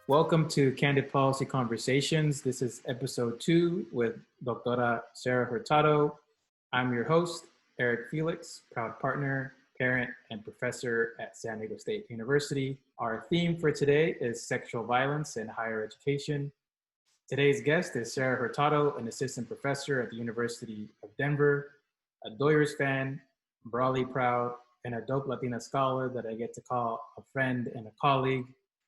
Welcome to Candid Policy Conversations. This is episode 2 with Doctora Sarah Hurtado. I'm your host, Eric Felix, proud partner, parent, and professor at San Diego State University. Our theme for today is sexual violence in higher education. Today's guest is Sarah Hurtado, an assistant professor at the University of Denver, a Doyers fan, broadly proud, and a dope Latina scholar that I get to call a friend and a colleague.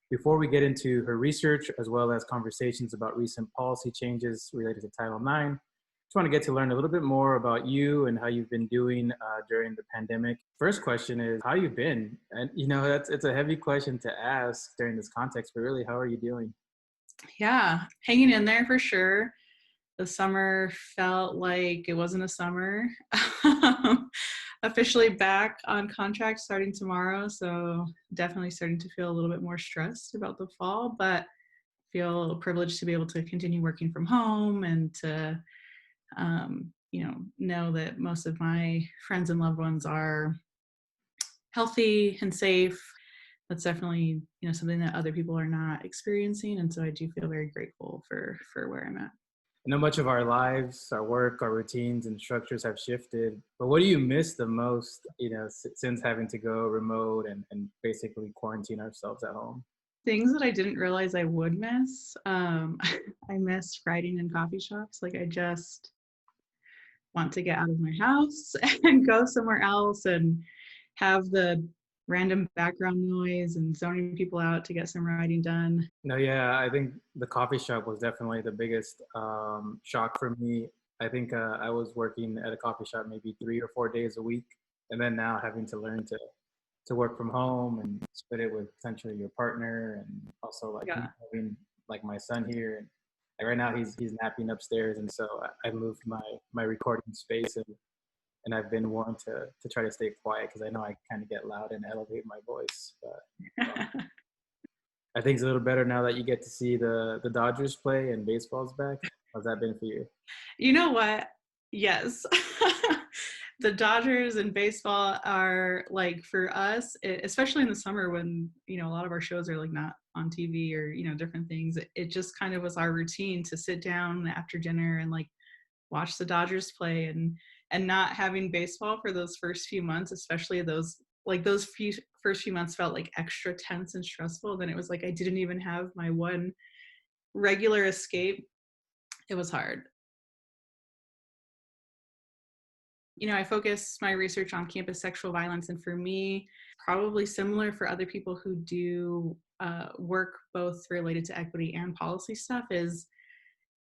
Before we get into her research, as well as conversations about recent policy changes related to Title IX, just want to get to learn a little bit more about you and how you've been doing during the pandemic. First question is, how you been? And it's a heavy question to ask during this context, but really, how are you doing? Yeah, hanging in there for sure. The summer felt like it wasn't a summer. Officially back on contract starting tomorrow, so definitely starting to feel a little bit more stressed about the fall, but feel privileged to be able to continue working from home and to know that most of my friends and loved ones are healthy and safe. That's definitely something that other people are not experiencing, and so I do feel very grateful for where I'm at. I know much of our lives, our work, our routines and structures have shifted, but what do you miss the most, since having to go remote and basically quarantine ourselves at home? Things that I didn't realize I would miss. I miss writing in coffee shops. Like, I just want to get out of my house and go somewhere else and have the random background noise and zoning people out to get some writing done. No, yeah, I think the coffee shop was definitely the biggest shock for me. I think I was working at a coffee shop maybe 3 or 4 days a week, and then now having to learn to work from home and split it with potentially your partner, and also having like my son here. And like right now he's napping upstairs, and so I moved my recording space, and I've been wanting to try to stay quiet because I know I kind of get loud and elevate my voice. But I think it's a little better now that you get to see the Dodgers play and baseball's back. How's that been for you? You know what? Yes. The Dodgers and baseball are, like, for us, especially in the summer when, a lot of our shows are like not on TV or, different things. It just kind of was our routine to sit down after dinner and like watch the Dodgers play, and not having baseball for those first few months, especially those first few months felt like extra tense and stressful. Then it was like I didn't even have my one regular escape. It was hard. I focus my research on campus sexual violence, and for me, probably similar for other people who do work both related to equity and policy stuff, is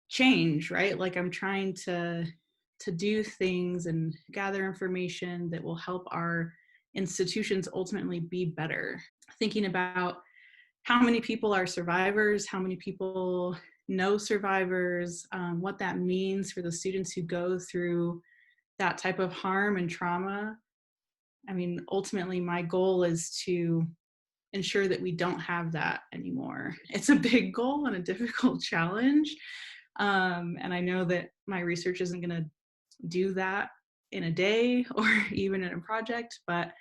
change, right? Like, I'm trying to do things and gather information that will help our institutions ultimately be better. Thinking about how many people are survivors, how many people know survivors, what that means for the students who go through that type of harm and trauma. I mean, ultimately, my goal is to ensure that we don't have that anymore. It's a big goal and a difficult challenge. And I know that my research isn't going to do that in a day or even in a project, but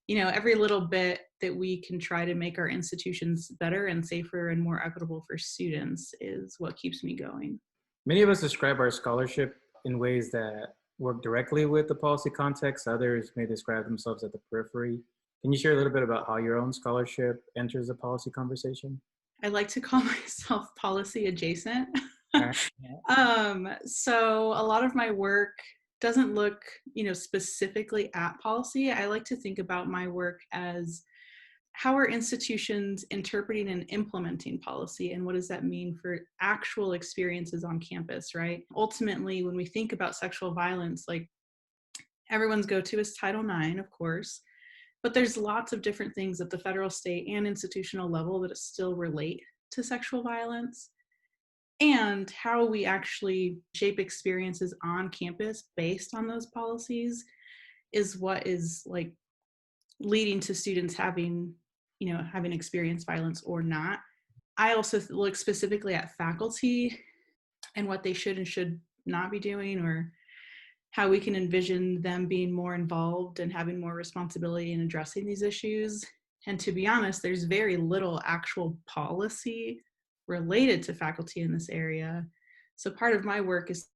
every little bit that we can try to make our institutions better and safer and more equitable for students is what keeps me going. Many of us describe our scholarship in ways that work directly with the policy context. Others may describe themselves at the periphery. Can you share a little bit about how your own scholarship enters the policy conversation? I like to call myself policy adjacent. Yeah. So a lot of my work doesn't look, specifically at policy. I like to think about my work as how are institutions interpreting and implementing policy, and what does that mean for actual experiences on campus, right? Ultimately, when we think about sexual violence, like, everyone's go-to is Title IX, of course, but there's lots of different things at the federal, state, and institutional level that still relate to sexual violence. And how we actually shape experiences on campus based on those policies is what is, like, leading to students having experienced violence or not. I also look specifically at faculty and what they should and should not be doing, or how we can envision them being more involved and having more responsibility in addressing these issues. And to be honest, there's very little actual policy related to faculty in this area. So part of my work is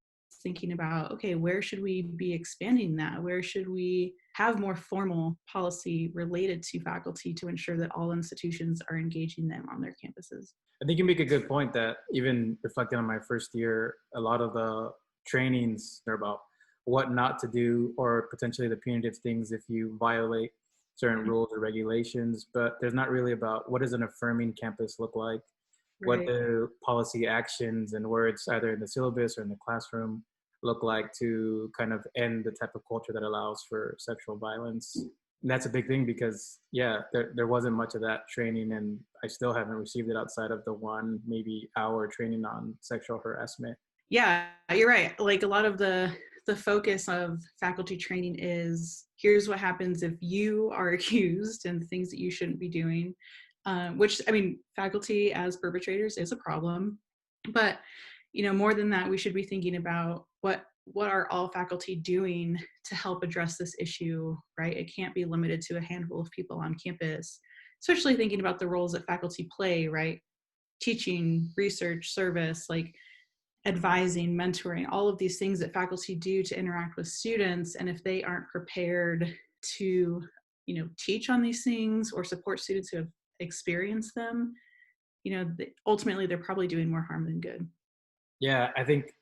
thinking about, okay, where should we be expanding that? Where should we have more formal policy related to faculty to ensure that all institutions are engaging them on their campuses? I think you make a good point that even reflecting on my first year, a lot of the trainings are about what not to do or potentially the punitive things if you violate certain rules or regulations, but there's not really about what does an affirming campus look like? What Right. do policy actions and words either in the syllabus or in the classroom look like to kind of end the type of culture that allows for sexual violence? And that's a big thing because, yeah, there wasn't much of that training, and I still haven't received it outside of the one, maybe hour training on sexual harassment. Yeah, you're right. Like a lot of the focus of faculty training is here's what happens if you are accused and things that you shouldn't be doing, which I mean, faculty as perpetrators is a problem, but more than that, we should be thinking about what are all faculty doing to help address this issue, right? It can't be limited to a handful of people on campus, especially thinking about the roles that faculty play, right? Teaching, research, service, like advising, mentoring, all of these things that faculty do to interact with students. And if they aren't prepared to, teach on these things or support students who have experienced them, ultimately they're probably doing more harm than good. Yeah, I think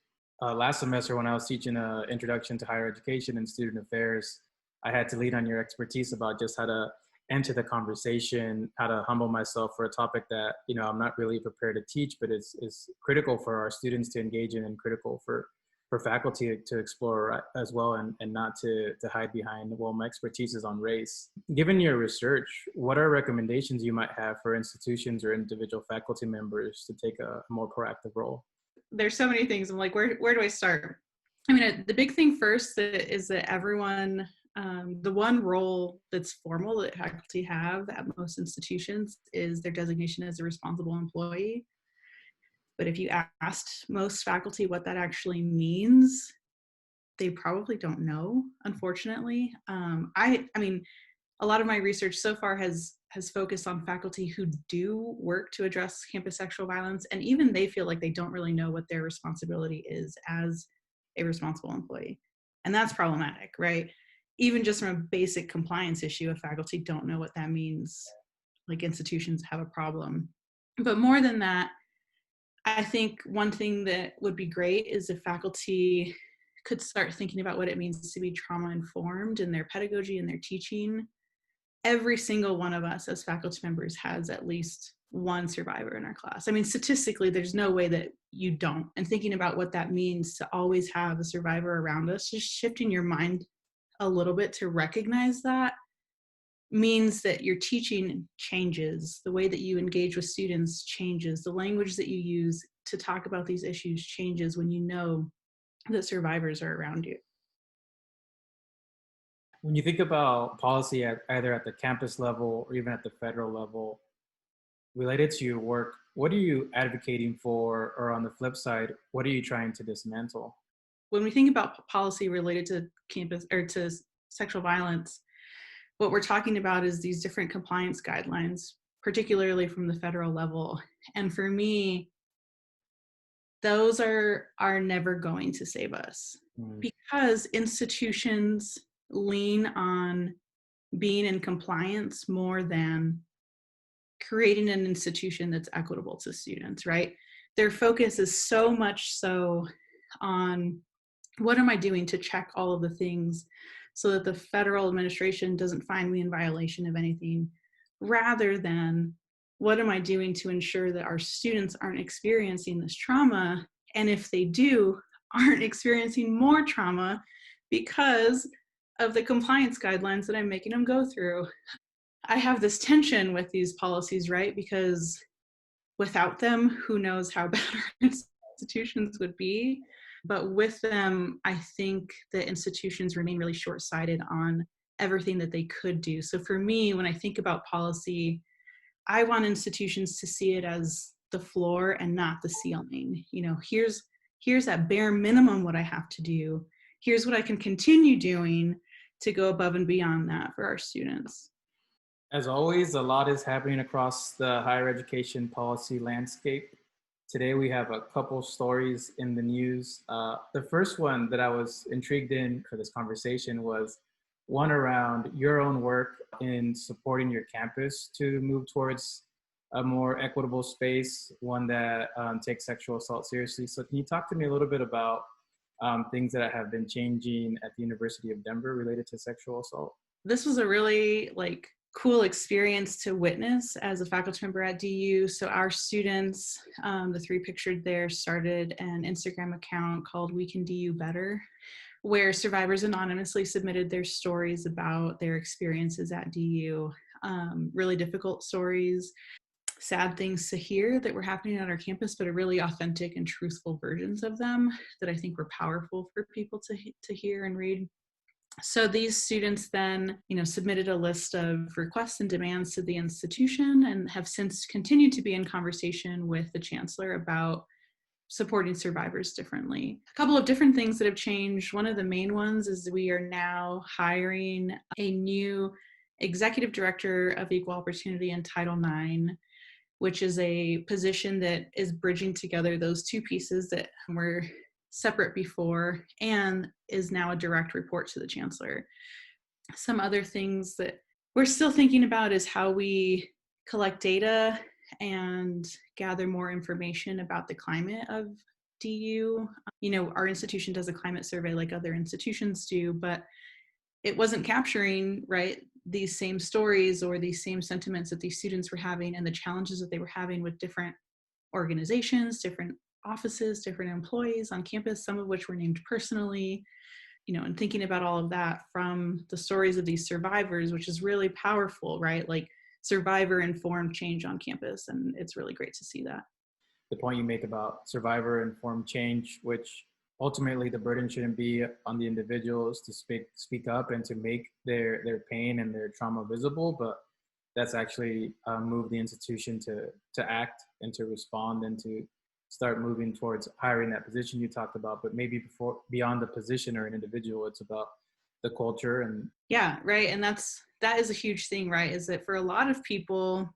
last semester when I was teaching Introduction to Higher Education and Student Affairs, I had to lean on your expertise about just how to enter the conversation, how to humble myself for a topic that, I'm not really prepared to teach, but is critical for our students to engage in and critical for faculty to explore as well, and not to hide behind, well, my expertise is on race. Given your research, what are recommendations you might have for institutions or individual faculty members to take a more proactive role? There's so many things. I'm like, where do I start? I mean, the big thing first is that everyone, the one role that's formal that faculty have at most institutions is their designation as a responsible employee. But if you asked most faculty what that actually means, they probably don't know, unfortunately. I mean, a lot of my research so far has focused on faculty who do work to address campus sexual violence, and even they feel like they don't really know what their responsibility is as a responsible employee. And that's problematic, right? Even just from a basic compliance issue, if faculty don't know what that means, like institutions have a problem. But more than that, I think one thing that would be great is if faculty could start thinking about what it means to be trauma informed in their pedagogy and their teaching. Every single one of us as faculty members has at least one survivor in our class. I mean, statistically, there's no way that you don't. And thinking about what that means to always have a survivor around us, just shifting your mind a little bit to recognize that means that your teaching changes, the way that you engage with students changes, the language that you use to talk about these issues changes when you know that survivors are around you. When you think about policy either at the campus level or even at the federal level, related to your work, what are you advocating for? Or on the flip side, what are you trying to dismantle? When we think about policy related to campus or to sexual violence, what we're talking about is these different compliance guidelines, particularly from the federal level. And for me, those are never going to save us because institutions lean on being in compliance more than creating an institution that's equitable to students, right? Their focus is so much so on what am I doing to check all of the things so that the federal administration doesn't find me in violation of anything, rather than what am I doing to ensure that our students aren't experiencing this trauma, and if they do, aren't experiencing more trauma because of the compliance guidelines that I'm making them go through. I have this tension with these policies, right? Because without them, who knows how bad our institutions would be. But with them, I think that institutions remain really short-sighted on everything that they could do. So for me, when I think about policy, I want institutions to see it as the floor and not the ceiling. Here's that bare minimum what I have to do. Here's what I can continue doing to go above and beyond that for our students. As always, a lot is happening across the higher education policy landscape. Today we have a couple stories in the news. The first one that I was intrigued in for this conversation was one around your own work in supporting your campus to move towards a more equitable space, one that takes sexual assault seriously. So can you talk to me a little bit about things that have been changing at the University of Denver related to sexual assault? This was a really cool experience to witness as a faculty member at DU. So our students, the three pictured there, started an Instagram account called We Can DU Better, where survivors anonymously submitted their stories about their experiences at DU, really difficult stories, sad things to hear that were happening at our campus, but are really authentic and truthful versions of them that I think were powerful for people to hear and read. So these students then, submitted a list of requests and demands to the institution and have since continued to be in conversation with the chancellor about supporting survivors differently. A couple of different things that have changed. One of the main ones is we are now hiring a new executive director of equal opportunity in Title IX, which is a position that is bridging together those two pieces that were separate before and is now a direct report to the chancellor. Some other things that we're still thinking about is how we collect data and gather more information about the climate of DU. Our institution does a climate survey like other institutions do, but it wasn't capturing, right, these same stories or these same sentiments that these students were having and the challenges that they were having with different organizations, different offices, different employees on campus, some of which were named personally, and thinking about all of that from the stories of these survivors, which is really powerful, right? Like survivor-informed change on campus, and it's really great to see that. The point you make about survivor-informed change, which ultimately the burden shouldn't be on the individuals to speak up and to make their pain and their trauma visible, but that's actually moved the institution to act and to respond and to start moving towards hiring that position you talked about. But maybe beyond the position or an individual, it's about the culture. And yeah, right. And that is a huge thing, right? Is that for a lot of people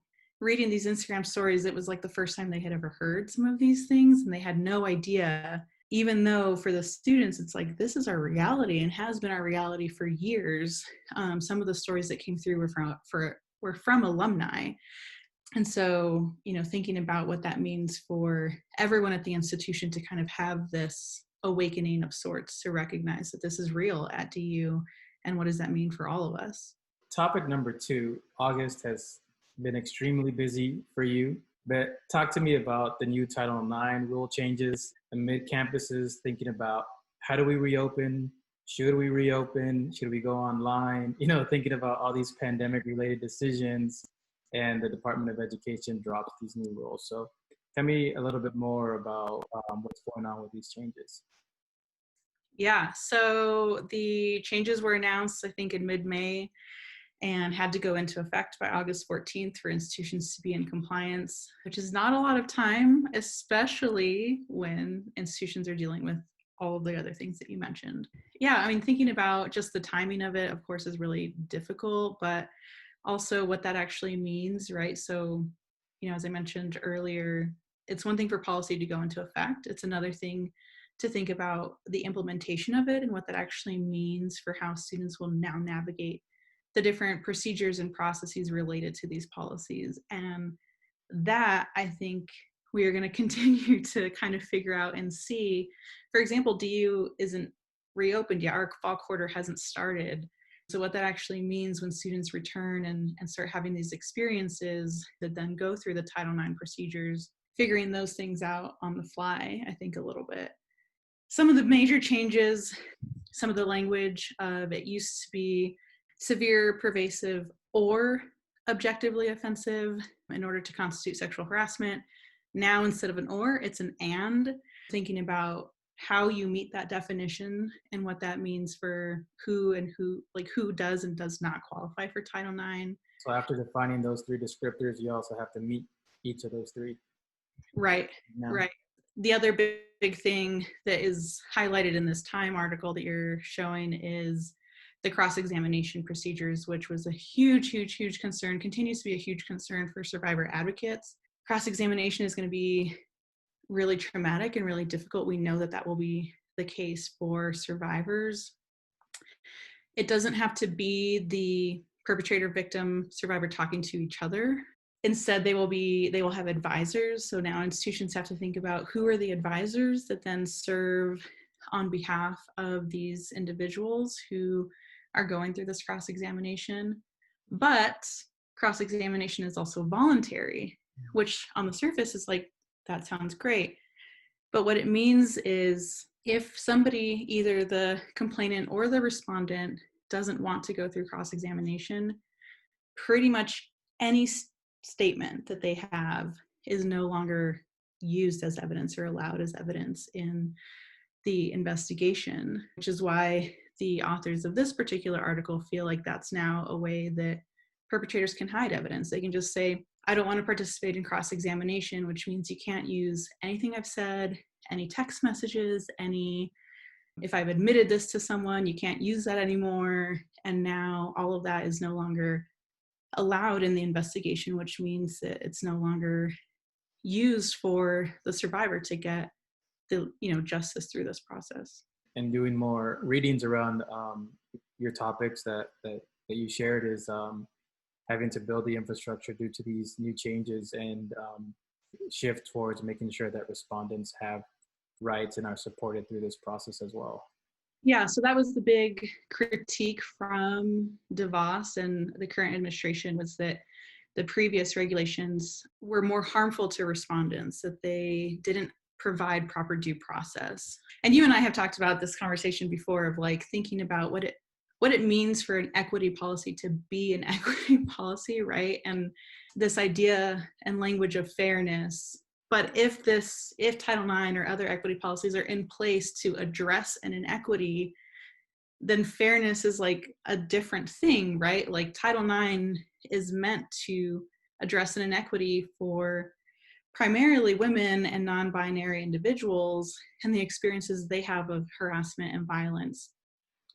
reading these Instagram stories, it was like the first time they had ever heard some of these things and they had no idea, even though for the students, it's like, this is our reality and has been our reality for years. Some of the stories that came through were from alumni. And so, thinking about what that means for everyone at the institution to kind of have this awakening of sorts to recognize that this is real at DU and what does that mean for all of us. Topic number 2, August has been extremely busy for you, but talk to me about the new Title IX rule changes amid campuses thinking about how do we reopen? Should we reopen? Should we go online? Thinking about all these pandemic related decisions, and the Department of Education drops these new rules. So tell me a little bit more about what's going on with these changes. Yeah, so the changes were announced, I think, in mid-May and had to go into effect by August 14th for institutions to be in compliance, which is not a lot of time, especially when institutions are dealing with all of the other things that you mentioned. Yeah, thinking about just the timing of it, of course, is really difficult, but also what that actually means, right? So, as I mentioned earlier, it's one thing for policy to go into effect. It's another thing to think about the implementation of it and what that actually means for how students will now navigate the different procedures and processes related to these policies. And that, I think, we are going to continue to kind of figure out and see. For example, DU isn't reopened yet. Our fall quarter hasn't started. So what that actually means when students return and start having these experiences that then go through the Title IX procedures, figuring those things out on the fly, I think a little bit. Some of the major changes, some of the language of it used to be severe, pervasive, or objectively offensive in order to constitute sexual harassment. Now, instead of an or, it's an and, thinking about how you meet that definition and what that means for who does and does not qualify for Title IX. So after defining those 3 descriptors, you also have to meet each of those 3. Right, right. The other big thing that is highlighted in this Time article that you're showing is the cross-examination procedures, which was a huge concern, continues to be a huge concern for survivor advocates. Cross-examination is going to be really traumatic and really difficult. We know that that will be the case for survivors. It doesn't have to be the perpetrator, victim, survivor talking to each other. Instead, they will have advisors. So now institutions have to think about who are the advisors that then serve on behalf of these individuals who are going through this cross-examination. But cross-examination is also voluntary, which on the surface is like, that sounds great. But what it means is if somebody, either the complainant or the respondent, doesn't want to go through cross-examination, pretty much any statement that they have is no longer used as evidence or allowed as evidence in the investigation, which is why the authors of this particular article feel like that's now a way that perpetrators can hide evidence. They can just say, I don't want to participate in cross-examination, which means you can't use anything I've said, any text messages, if I've admitted this to someone, you can't use that anymore. And now all of that is no longer allowed in the investigation, which means that it's no longer used for the survivor to get the justice through this process. And doing more readings around your topics that you shared is having to build the infrastructure due to these new changes and shift towards making sure that respondents have rights and are supported through this process as well. Yeah, so that was the big critique from DeVos and the current administration, was that the previous regulations were more harmful to respondents, that they didn't provide proper due process. And you and I have talked about this conversation before of like thinking about what it means for an equity policy to be an equity policy, right? And this idea and language of fairness. But if Title IX or other equity policies are in place to address an inequity, then fairness is like a different thing, right? Like Title IX is meant to address an inequity for primarily women and non-binary individuals and the experiences they have of harassment and violence,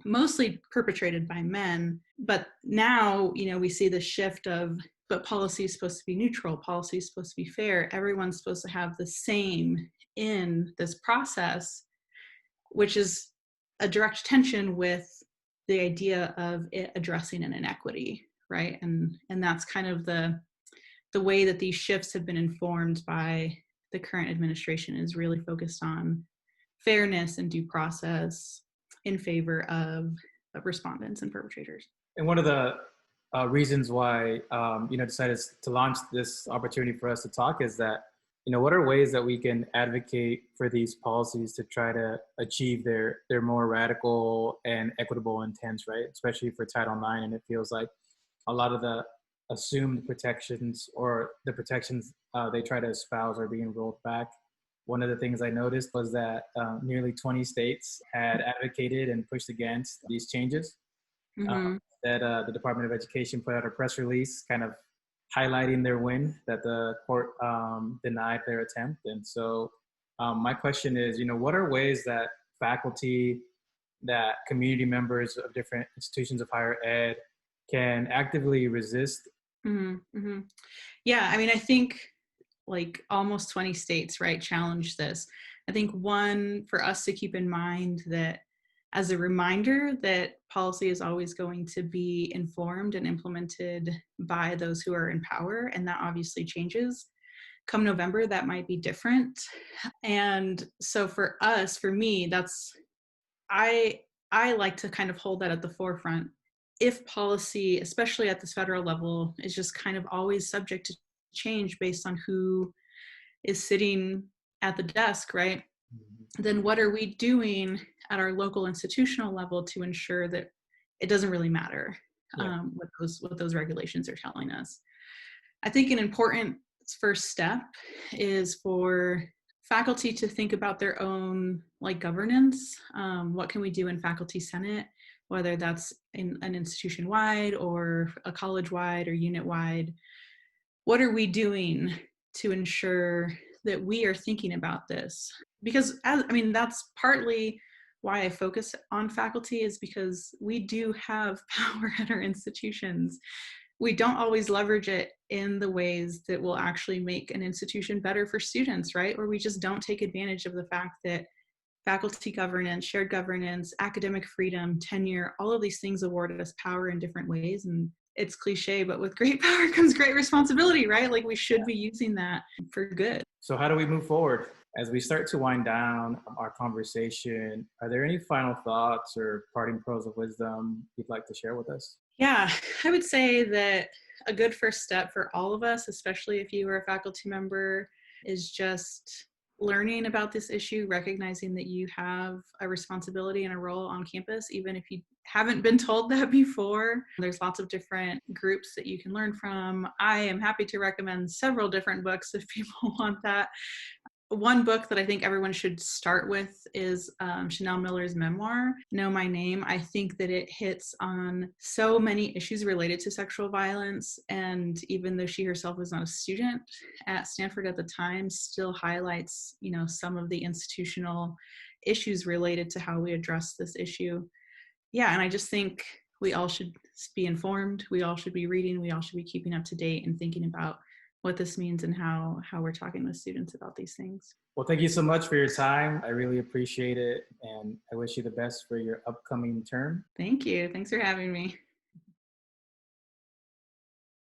mostly perpetrated by men. But now, we see the shift of, but policy is supposed to be neutral, policy is supposed to be fair, everyone's supposed to have the same in this process, which is a direct tension with the idea of it addressing an inequity, right? And that's kind of the way that these shifts have been informed by the current administration, is really focused on fairness and due process in favor of respondents and perpetrators. And one of the reasons why decided to launch this opportunity for us to talk is that, what are ways that we can advocate for these policies to try to achieve their more radical and equitable intents, right? Especially for Title IX. And it feels like a lot of the assumed protections or the protections they try to espouse are being rolled back. One of the things I noticed was that nearly 20 states had advocated and pushed against these changes. Mm-hmm. That the Department of Education put out a press release kind of highlighting their win, that the court denied their attempt. And so my question is, what are ways that faculty, that community members of different institutions of higher ed can actively resist? Mm-hmm. Mm-hmm. Yeah, I think like almost 20 states, right, challenge this. I think one for us to keep in mind, that as a reminder that policy is always going to be informed and implemented by those who are in power, and that obviously changes. Come November, that might be different. And so for me, I like to kind of hold that at the forefront. If policy, especially at this federal level, is just kind of always subject to change based on who is sitting at the desk, right? Then what are we doing at our local institutional level to ensure that it doesn't really matter what those regulations are telling us? I think an important first step is for faculty to think about their own governance. What can we do in faculty senate, whether that's in an institution-wide or a college-wide or unit-wide? What are we doing to ensure that we are thinking about this? Because that's partly why I focus on faculty, is because we do have power at our institutions. we don't always leverage it in the ways that will actually make an institution better for students, right? Or we just don't take advantage of the fact that faculty governance, shared governance, academic freedom, tenure, all of these things award us power in different ways. And it's cliche, but with great power comes great responsibility, right? Like we should be using that for good. So how do we move forward? As we start to wind down our conversation, are there any final thoughts or parting pearls of wisdom you'd like to share with us? Yeah, I would say that a good first step for all of us, especially if you are a faculty member, is just learning about this issue, recognizing that you have a responsibility and a role on campus, even if you haven't been told that before. There's lots of different groups that you can learn from. I am happy to recommend several different books if people want that. One book that I think everyone should start with is Chanel Miller's memoir, Know My Name. I think that it hits on so many issues related to sexual violence. And even though she herself was not a student at Stanford at the time, still highlights, some of the institutional issues related to how we address this issue. Yeah, and I just think we all should be informed. We all should be reading. We all should be keeping up to date and thinking about what this means and how we're talking with students about these things. Well, thank you so much for your time. I really appreciate it. And I wish you the best for your upcoming term. Thank you. Thanks for having me.